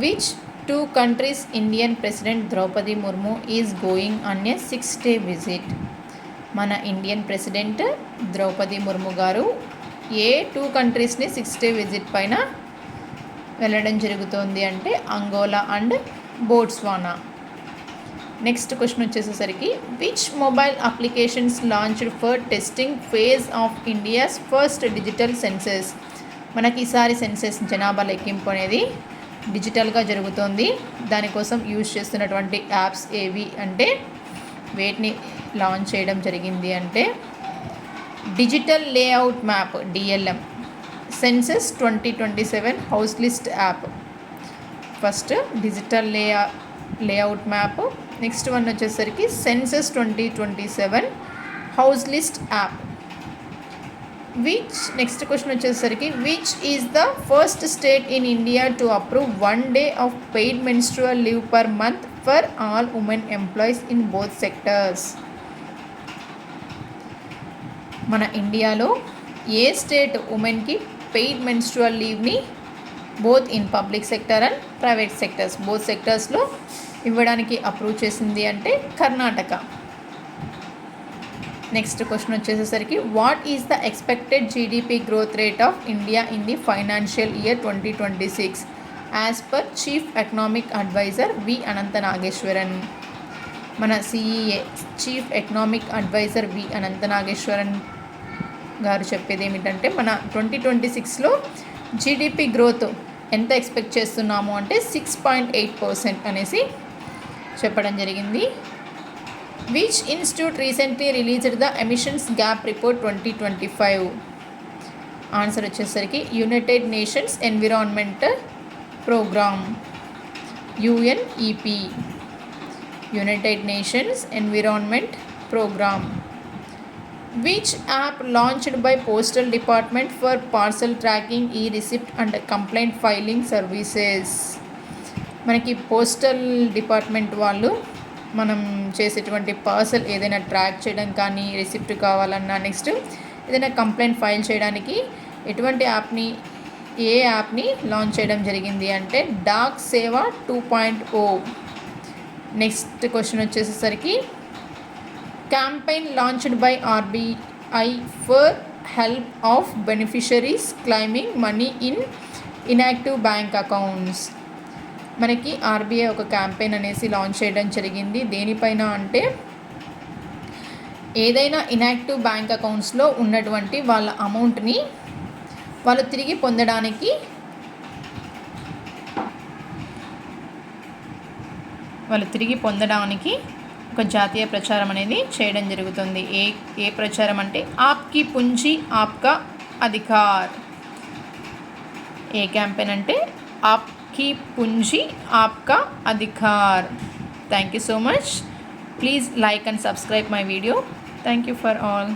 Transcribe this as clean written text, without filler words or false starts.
Which two countries Indian President Draupadi Murmu is going on a 6-day visit? మన Indian president Draupadi Murmu గారు ఏ 2 కంట్రీస్ని 6-డే visit పైన వెళ్ళడం జరుగుతోంది అంటే Angola and Botswana. Next question వచ్చేసరికి which mobile applications launched for testing phase of India's first digital census. మనకి ఈసారి senses జనాభా లెక్కింపు అనేది డిజిటల్గా జరుగుతోంది. దానికోసం యూజ్ చేస్తున్నటువంటి యాప్స్ ఏవి అంటే వేటిని లాంచ్ చేయడం జరిగింది అంటే digital layout map DLM, census 2027 house list app. First digital layout map, next one వచ్చేసరికి census 2027 house list app. Next question వచ్చేసరికి which is the first state in India to approve 1 day of paid menstrual leave per month for all women employees in both sectors. మన ఇండియాలో ఏ state ఉమెన్కి paid menstrual లీవ్ని both in public sector and private sectors both సెక్టర్స్లో ఇవ్వడానికి approve చేసింది అంటే Karnataka. Next question వచ్చేసరికి what is the expected GDP growth rate of India in the financial year 2026 as per chief economic adviser V Anantha Nageswaran. మన CEA chief economic adviser V Anantha Nageswaran garu చెప్పేది ఏమిటంటే మన 2026లో జీడిపి గ్రోత్ ఎంత ఎక్స్పెక్ట్ చేస్తున్నాము అంటే 6.8% అనేసి చెప్పడం జరిగింది. Which institute recently released the emissions gap report 2025. Answer వచ్చేసరికి United Nations Environmental Programme UNEP, United nations environment programme. Which app launched by postal department for parcel tracking e receipt and complaint filing services. మనకి postal department వాళ్ళు మనం చేసేటువంటి parcel ఏదైనా track చేయడం కానీ receipt కావాలన్నా next ఏదైనా కంప్లైంట్ ఫైల్ చేయడానికి ఏ యాప్ని లాంచ్ చేయడం జరిగింది అంటే డాక్ సేవ 2.0. నెక్స్ట్ క్వశ్చన్ వచ్చేసరికి campaign launched by RBI for help of beneficiaries claiming money in inactive bank accounts. మనకి ఆర్బీఐ ఒక క్యాంపెయిన్ అనేసి లాంచ్ చేయడం జరిగింది. దేనిపైన అంటే ఏదైనా ఇన్యాక్టివ్ బ్యాంక్ అకౌంట్స్లో ఉన్నటువంటి వాళ్ళ అమౌంట్ని వాళ్ళు తిరిగి పొందడానికి ఒక జాతీయ ప్రచారం అనేది చేయడం జరుగుతుంది. ఏ ప్రచారం అంటే ఆప్కి పుంజీ ఆప్కా అధికార్. ఏ క్యాంపెయిన్ అంటే आपकी पूंजी आपका अधिकार. Thank you so much. Please like and subscribe my video. Thank you for all.